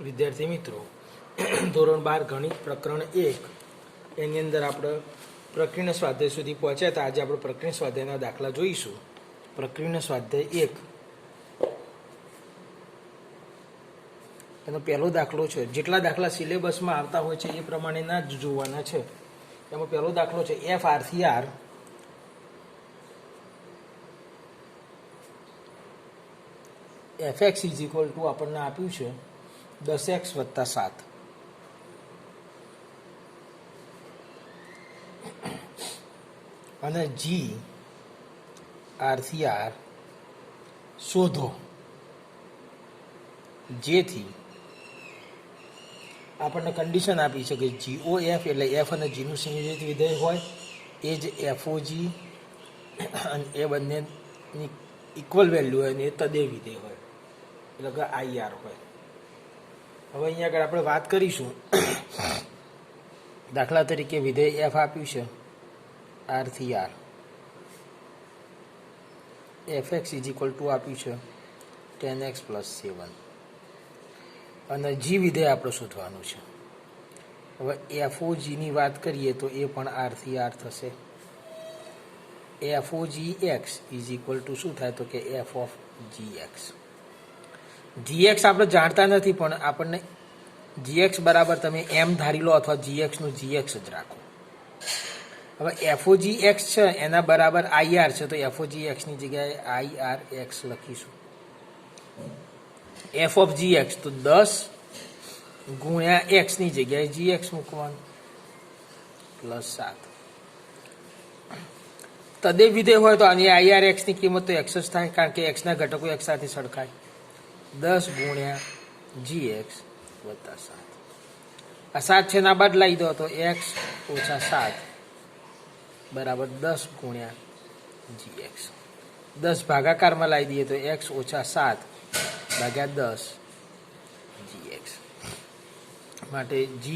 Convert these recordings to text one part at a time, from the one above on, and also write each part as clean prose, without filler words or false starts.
વિદ્યાર્થી મિત્રો, ધોરણ 12 ગણિત પ્રકરણ 1 એની અંદર આપણે પ્રક્રિયા સ્વાધ્યાય સુધી પહોંચ્યા હતા. આજે આપણે પ્રક્રિયા સ્વાધ્યાયના દાખલા જોઈશું. પ્રક્રિયા સ્વાધ્યાય 1 એનો પહેલો દાખલો છે. જેટલા દાખલા સિલેબસમાં આવતા હોય છે એ પ્રમાણેના જ જોવાના છે. એમાં પહેલો દાખલો છે એફ આરથી R fx is equal to આપણને આપ્યું છે 10x + 7. અને g આરથી આર શોધો જેથી આપણને કન્ડિશન આપી છે કે GOF એટલે f અને g નું સંયોજિત વિધેય હોય એ જ FOG અને એ બંનેની ઇક્વલ વેલ્યુ હોય અને એ તદેવ વિધેય હોય એટલે કે IR હોય. હવે અહીંયા આગળ આપણે વાત કરીશું. દાખલા તરીકે વિધેય f આપ્યું છે આરથી R, fx is equal to આપ્યું છે 10x + 7 અને g વિધેય આપણે શોધવાનું છે. હવે FOGની વાત કરીએ તો એ પણ આરથી આર થશે. FOGX ઇઝ ઇક્વલ ટુ શું થાય તો કે f ઓફ gx. gx આપણે જાણતા નથી પણ આપણને gx બરાબર તમે m ધારી લો અથવા gx નું gx જ રાખો. હવે FOGX છે એના બરાબર IR છે તો FOGX ની જગ્યાએ IRX લખીશું. f ઓફ gx તો 10 ગુણ્યા x ની જગ્યાએ gx મૂકવાનું +7. તદેવ વિધેય હોય તો આની IRX ની કિંમત તો x જ થાય કારણ કે x ના ઘટકો એક સાથે સરખાય. 10 ગુણ્યા gx + 7. આ 7 છે ના બદલાઈ દો તો x - 7 બરાબર 10 ગુણ્યા gx. 10 ભાગાકારમાં લાવી દઈએ તો x - 7 ભાગ્યા 10 gx. માટે g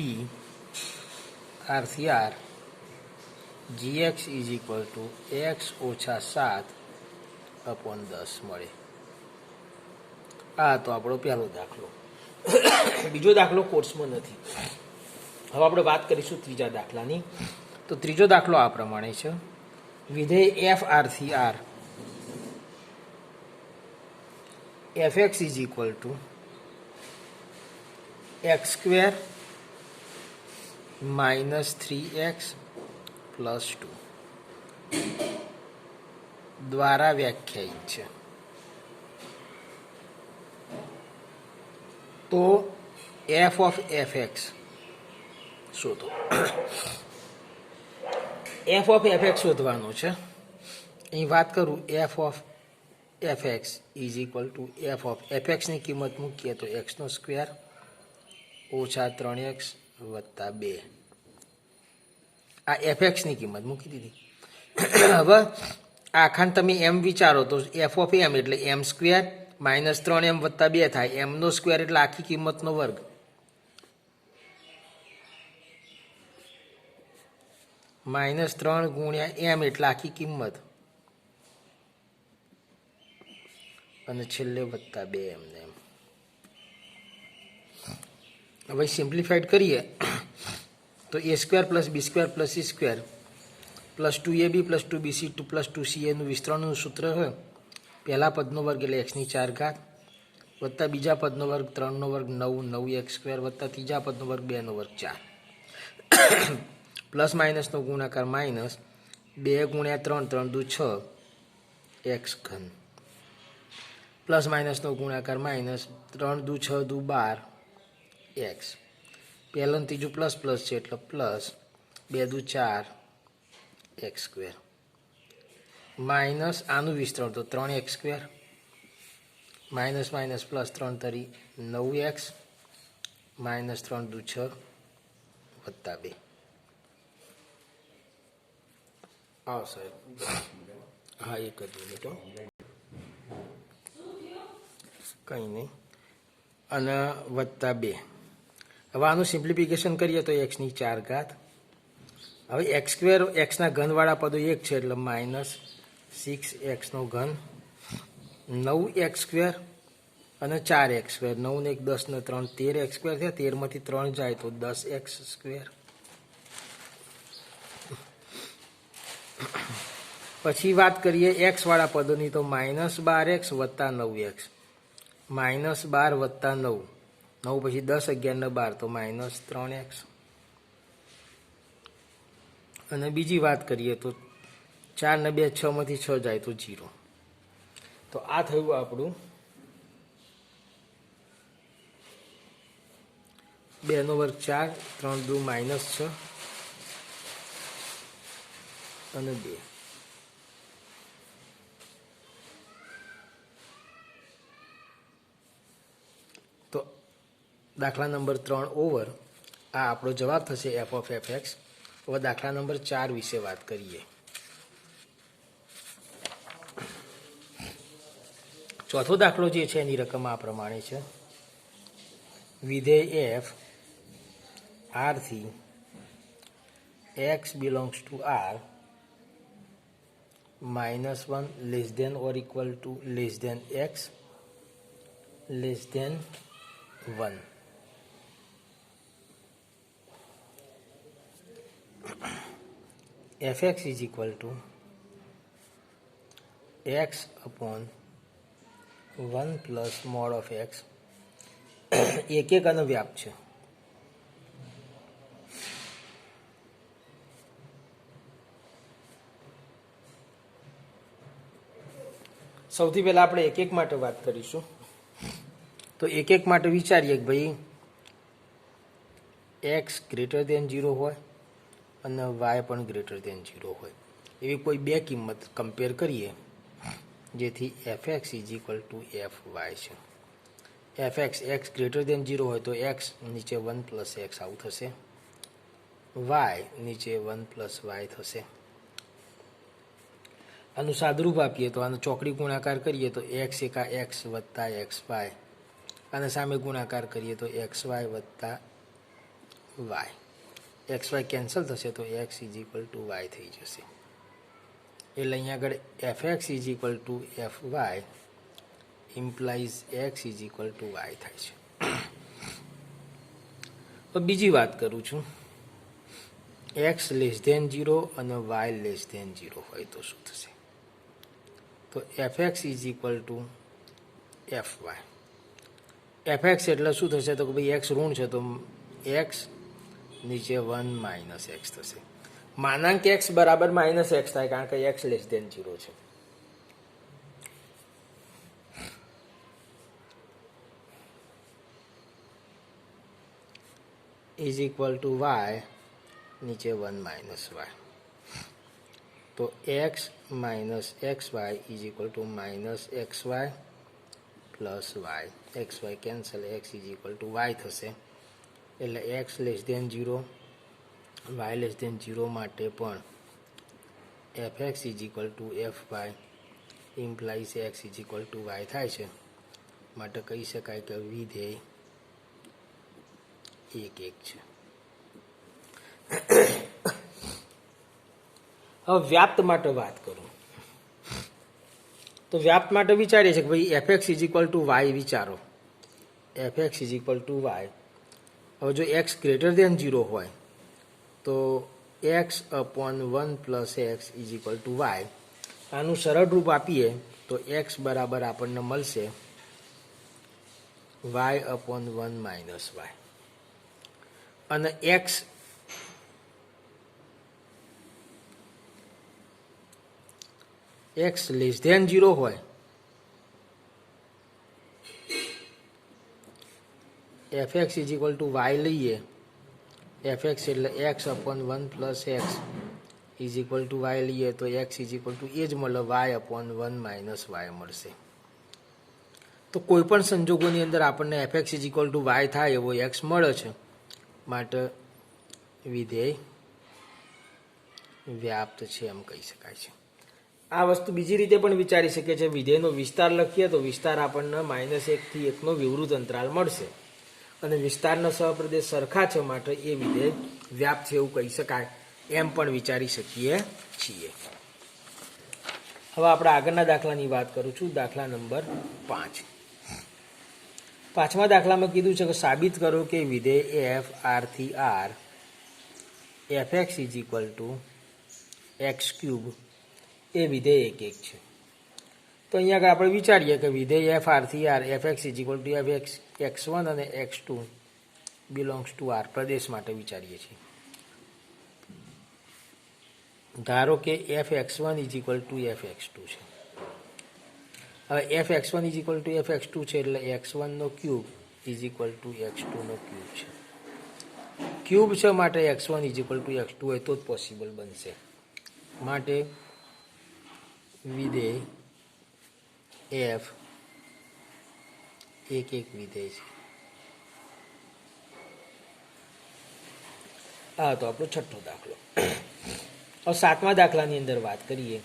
આરથી R gx is equal to x - 7 / 10 મળે. આ તો આપણો પહેલો દાખલો. બીજો દાખલો કોર્સમાં નથી. હવે આપણે વાત કરીશું ત્રીજા દાખલાની. તો ત્રીજો દાખલો આ પ્રમાણે છે. વિધેય f આરથી R fx is equal to x² - 3x + 2 દ્વારા વ્યાખ્યાયિત છે. તો f ઓફ fx શોધો. f ઓફ fx શોધવાનું છે. અહીં વાત કરું f of fx is equal two f of fx ની કિંમત મૂકીએ તો x² - 3x + 2. આ fx ની કિંમત મૂકી દીધી. હવે આખાને તમે એમ વિચારો તો f ઓફ m એટલે m² - 3m + 2 થાય. m² એટલે આખી કિંમતનો વર્ગ. -3 ગુણ્યા m એટલે આખી કિંમત અને છેલ્લે +2 એમને એમ. હવે સિમ્પ્લિફાઈડ કરીએ તો a² + b² + c² + 2ab + 2bc + 2ca નું વિસ્તરણનું સૂત્ર હોય પહેલા પદનો વર્ગ એટલે x⁴ વત્તા બીજા પદનો વર્ગ 3નો વર્ગ 9 9x² વત્તા ત્રીજા પદનો વર્ગ 2નો વર્ગ 4 પ્લસ માઇનસનો ગુણાકાર -2 ગુણ્યા 3 3 દુ 6 x³ પ્લસ માઇનસનો ગુણાકાર -3 દુ 6 દુ 12 x. પહેલું ત્રીજું પ્લસ પ્લસ છે એટલે પ્લસ 2 દુ 4 x² માઇનસ આનું વિસ્તરણ તો 3x² માઇનસ માઇનસ પ્લસ 3 તરી 9x -3 દુ 6 વત્તા 2. હા સાહેબ, હા એક જ મિનિટ, કંઈ નહીં, અને વત્તા 2. હવે આનું સિમ્પ્લિફિકેશન કરીએ તો x⁴. હવે x², xના ઘનવાળા પદો 1 છે એટલે -6x નો ઘન 9x² અને 4x², 9 ને 1 10 ને 3 13x² થયા, 13માંથી 3 જાય તો 10x². પછી વાત કરીએ x વાળા પદોની તો -12x વત્તા 9x, -12 વત્તા 9, 9 પછી 10 11 ને 12 તો -3x. અને બીજી વાત કરીએ તો 4 ને 2 6 માંથી 6 જાય તો 0. તો આ થયું આપણું 2 નો વર્ગ 4, 3 દુ -6 અને 2. તો દાખલા નંબર 3 ઓવર. આ આપણો જવાબ થશે f of fx. હવે દાખલા નંબર 4 વિશે વાત કરીએ. ચોથો દાખલો જે છે એની રકમ આ પ્રમાણે છે. વિધેય f R થી x belongs to R -1 less than or equal to less than x less than 1. fx is equal to x upon 1 plus mod of x. એક અને વ્યાપ છે. સૌથી પહેલા આપણે એક માટે વાત કરીશું. તો એક માટે વિચારીએ કે ભાઈ x ગ્રેટર દેન 0 હોય અને y પણ ગ્રેટર દેન 0 હોય એવી કોઈ બે કિંમત કમ્પેર કરીએ જેથી fx is equal to fy છે. fx x ગ્રેટર દેન 0 હોય તો x નીચે 1 પ્લસ x આવું થશે, y નીચે 1 પ્લસ y થશે. આનું સાદરૂપ આપીએ તો આનો ચોકડી ગુણાકાર કરીએ તો x એકા x વત્તા xy, અને સામે ગુણાકાર કરીએ તો xy વત્તા y. xy કેન્સલ થશે તો x is equal to y થઈ જશે. એટલે અહીંયા આગળ fx is equal to fy implies x is equal to y થાય છે. તો બીજી વાત કરું છું. x લેસ ધેન 0 અને y લેસ ધેન 0 હોય તો શું થશે? તો fx is equal to fy. fx એટલે શું થશે? તો કે ભાઈ x ઋણ છે તો x નીચે 1 માઇનસ x થશે. માનાંક x બરાબર માઇનસ x થાય કારણ કે x લેસ ધેન 0 છે. ઇઝ ઇક્વલ ટુ y નીચે 1 માઇનસ y. તો x minus xy is equal to minus xy plus y. xy cancel, x is equal to y થશે. એટલે x less than 0 y less than 0 માટે પણ fx is equal to fy implies x is equal to y થાય છે. માટે કહી શકાય કે વિધેય 1 છે. હવે વ્યાપ્ત માટે વાત કરું તો વ્યાપ્ત માટે વિચારીએ છીએ કે ભાઈ fx is equal to y વિચારો. fx is equal to y. હવે જો x ગ્રેટર દેન 0 હોય તો x upon 1 plus x is equal to y. આનું સરળ રૂપ આપીએ તો x બરાબર આપણને મળશે y અપોન 1 માઇનસ y. અને x લેસ ધેન 0 હોય fx is equal to y લઈએ. fx એટલે x upon 1 plus x is equal to y લઈએ તો x ઇઝ ઇક્વલ ટુ એ જ મળે y અપોન 1 માઇનસ y મળશે. તો કોઈ પણ સંજોગોની અંદર આપણને fx is equal to y થાય એવો x મળે છે. માટે વિધેય વ્યાપ્ત છે એમ કહી શકાય છે. આ વસ્તુ બીજી રીતે પણ વિચારી શકીએ છીએ. વિધેયનો વિસ્તાર લખીએ તો વિસ્તાર આપણને -1 થી 1 નો વિવૃત અંતરાલ મળશે અને વિસ્તારના સહપ્રદેશ સરખા છે માટે એ વિધેય વ્યાપ્ત છે એવું કહી શકાય એમ પણ વિચારી શકીએ છીએ. હવે આપણે આગળના દાખલાની વાત કરું છું. દાખલા નંબર 5. પાંચમા દાખલામાં કીધું છે કે સાબિત કરો કે વિધેય એફ આરથી R F x is equal to X cube એ વિધેય એક એક છે. તો અહીંયા આગળ આપણે વિચારીએ કે વિધેય એફ આરથી R F x is equal to F X x1 અને x2 બિલોંગ્સ ટુ આર પ્રદેશ માટે વિચારીએ છીએ. ધારો કે f x1 is equal to f x2 છે. હવે f x1 is equal to f x2 છે એટલે x1 નો cube is equal to x2 નો ક્યુબ છે. ક્યુબ છે માટે x1 is equal to x2 હોય તો જ પોસિબલ બનશે. માટે વિધેય એફ એક એક વિધેય છે. આ તો આપણો છઠ્ઠો દાખલો. હવે સાતમા દાખલાની અંદર વાત કરીએ,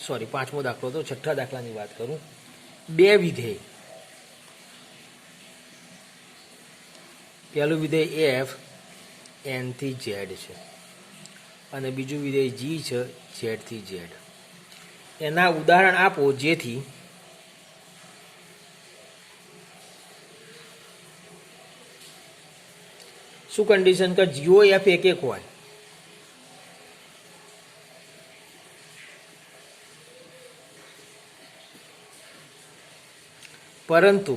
સોરી પાંચમો દાખલો, તો છઠ્ઠા દાખલાની વાત કરું. બે વિધેય, પહેલું વિધેય એફ એન થી ઝેડ છે અને બીજું વિધેય જી છે ઝેડ થી ઝેડ. એના ઉદાહરણ આપો જેથી શું કન્ડિશન કે જીઓ એફ એક એક હોય, પરંતુ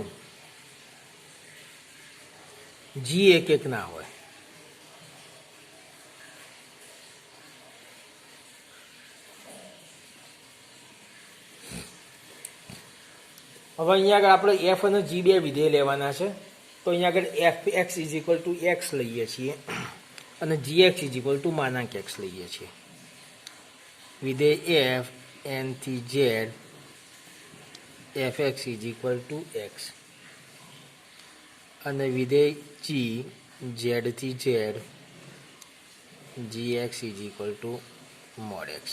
જી એક એક ના હોય. હવે અહીંયા આગળ આપણે એફ અને જી બે વિધેય લેવાના છે. તો અહીંયા આગળ F x is equal to X લઈએ છીએ અને જી એક્સ ઇઝ ઇક્વલ ટુ માનાંક એક્સ લઈએ છીએ. વિધેય એફ એન થી Z F x is equal to X અને વિધેય જી ઝેડ થી Z G X is equal to mod X.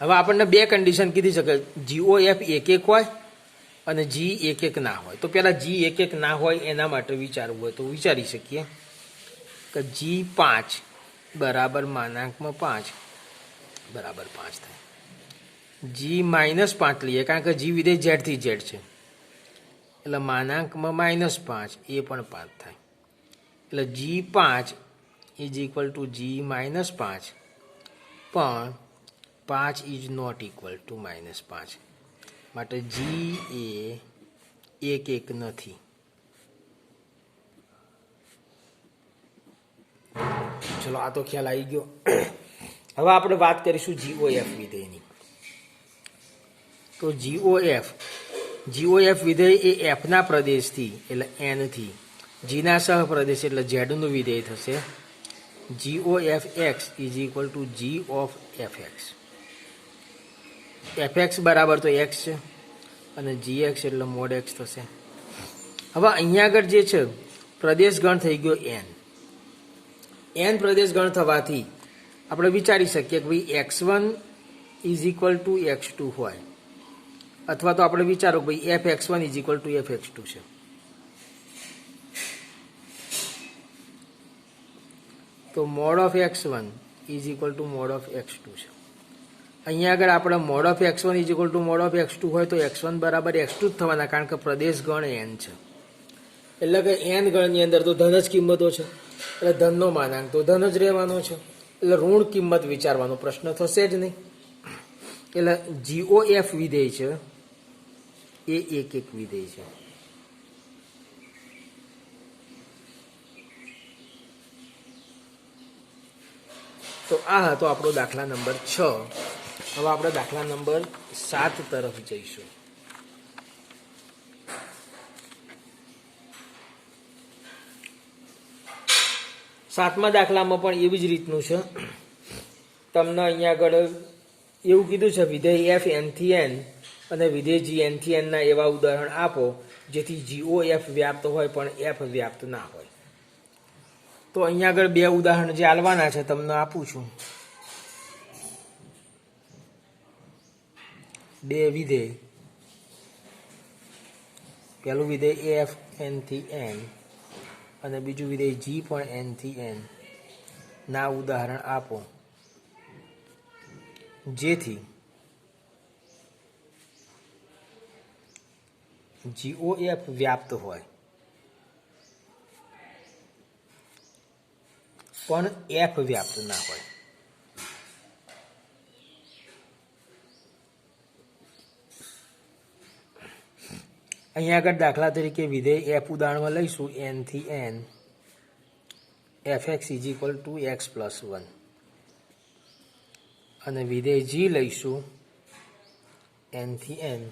હવે આપણને બે કન્ડિશન કીધી છે કે જીઓ એફ એક એક હોય અને જી એક એક ના હોય. તો પહેલાં જી એક એક ના હોય એના માટે વિચારવું હોય તો વિચારી શકીએ કે જી 5 બરાબર માનાંકમાં 5 બરાબર 5 થાય. જી -5 લઈએ કારણ કે જી વિધેય ઝેડ થી ઝેડ છે એટલે માનાંકમાં -5 એ પણ 5 થાય. એટલે જી 5 ઇઝ ઇક્વલ ટુ જી -5 પણ 5 ઇઝ નોટ ઇક્વલ ટુ -5 માટે જી એ એક એક નથી. ચલો આ તો ખ્યાલ આવી ગયો. હવે આપણે વાત કરીશું જીઓ એફ વિધેયની. તો જીઓ એફ વિધેય એ એફના પ્રદેશથી એટલે એનથી જીના સહપ્રદેશ એટલે ઝેડનું વિધેય થશે. G o f x is equal to g of f x. F x બરાબર તો એક્સ છે અને જી એક્સ એટલે મોડ એક્સ થશે. હવે અહીંયા આગળ જે છે પ્રદેશ ગણ થઈ ગયો એન પ્રદેશ ગણ થવાથી આપણે વિચારી શકીએ કે ભાઈ x1 is equal to x2 હોય અથવા તો આપણે વિચારો કે ભાઈ F x1 is equal to f x2 છે. તો mode of x1 is equal to mode of x2 છે. અહીંયા આગળ આપણે mode of x1 is equal to mode of x2 હોય તો x1 બરાબર x2 જ થવાના કારણ કે પ્રદેશ ગણ n છે. એટલે કે n ગણની અંદર તો ધન જ કિંમતો છે એટલે ધનનો માનાંક તો ધન જ રહેવાનો છે એટલે ઋણ કિંમત વિચારવાનો પ્રશ્ન થશે જ નહીં. એટલે જીઓ એફ વિધેય છે એ એક એક વિધેય છે. તો આ હતો આપણો દાખલા નંબર 6. હવે આપણે દાખલા નંબર 7 તરફ જઈશું. સાતમા દાખલામાં પણ એવી જ રીતનું છે. તમને અહીંયા આગળ એવું કીધું છે વિધેય એફ એન થી એન અને વિધેય જી એન થી એનના એવા ઉદાહરણ આપો જેથી જીઓ એફ વ્યાપ્ત હોય પણ એફ વ્યાપ્ત ના હોય. તો અહીંયા આગળ બે ઉદાહરણ જે આલવાના છે તમને આપું છું. બે વિધેય, પહેલું વિધેય એફ એન થી એન અને બીજું વિધેય જી પણ એન થી એન ના ઉદાહરણ આપો જેથી GOF વ્યાપ્ત હોય પણ F વ્યાપ્ત ના હોય. અહીંયા આગળ દાખલા તરીકે વિધેય F ઉદાહરણમાં લઈશું n થી n fx = x+1 અને વિધેય g લઈશું n થી n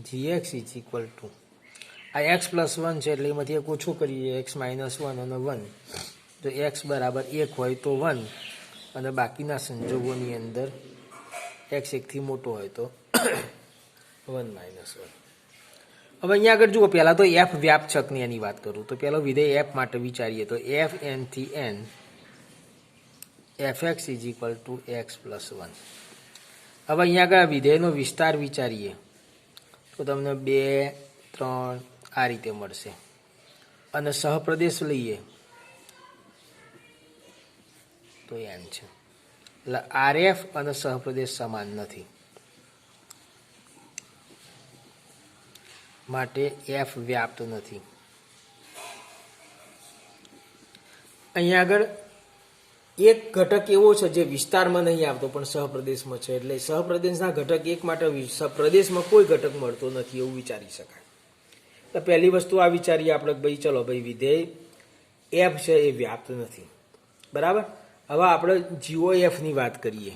gx = આ x+1 છે એટલે એમાંથી એક ઓછું કરીએ x - 1 અને 1 જો x = 1 હોય તો 1 અને બાકીના સંજોગોની અંદર x 1 થી મોટો હોય તો 1 - 1. હવે અહીંયા આગળ જુઓ, પહેલાં તો f વ્યાપછકની એની વાત કરું તો પહેલો વિધેય f માટે વિચારીએ તો f n થી n fx = x+1. હવે અહીંયા આગળ વિધેયનો વિસ્તાર વિચારીએ તો તમને 2 3 આ રીતે મળશે અને સહપ્રદેશ લઈએ તો n છે એટલે RF અને સહપ્રદેશ સમાન નથી માટે f વ્યાપ્ત નથી. અહીંયા આગળ એક ઘટક એવો છે જે વિસ્તારમાં નહીં આવતો પણ સહપ્રદેશમાં છે એટલે સહપ્રદેશના ઘટક એક માટે પ્રદેશમાં કોઈ ઘટક મળતો નથી એવું વિચારી શકાય. તો પહેલી વસ્તુ આ વિચારીએ આપણે ભાઈ ચલો ભાઈ વિધેય f છે એ વ્યાપ્ત નથી. બરાબર. હવે આપણે GOFની વાત કરીએ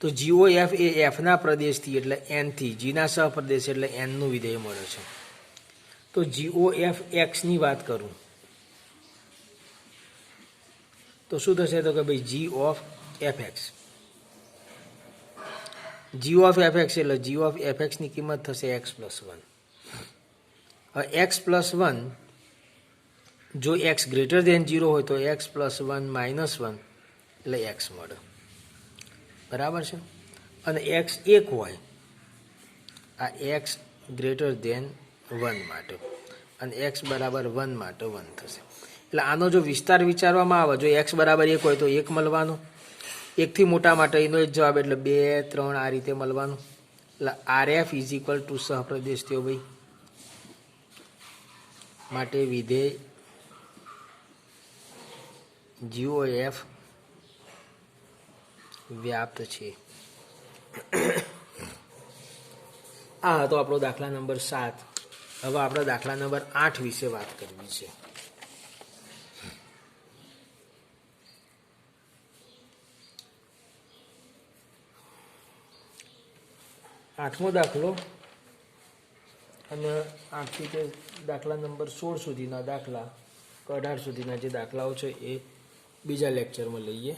તો GOF એ fના પ્રદેશથી એટલે n થી gના સહપ્રદેશ એટલે n નું વિધેય મળે છે. તો GOF xની વાત કરું તો શું થશે તો કે ભાઈ g of fx એટલે g of fx ની કિંમત થશે x+1. હવે x+1 જો x > 0 હોય તો x+1 - 1 એટલે x મળે. બરાબર છે. અને x 1 હોય આ x > 1 માટે અને x = 1 માટે 1 થશે. એટલે આનો જો વિસ્તાર વિચારવામાં આવે જો x = 1 હોય તો 1 મળવાનો, 1 થી મોટા માટે એનો જ જવાબ એટલે 2 3 આ રીતે મળવાનું. એટલે RF = સહપ્રદેશ થયો ભાઈ માટે વિધેય GOF વ્યાપ્ત છે. આ હતો આપણો દાખલા નંબર 7. હવે આપણે દાખલા નંબર 8 વિશે વાત કરવી છે. 8મો દાખલો અને 8 થી તે દાખલા નંબર 16 સુધીના દાખલા 18 સુધીના જે દાખલાઓ છે એ બીજા લેક્ચરમાં લઈએ.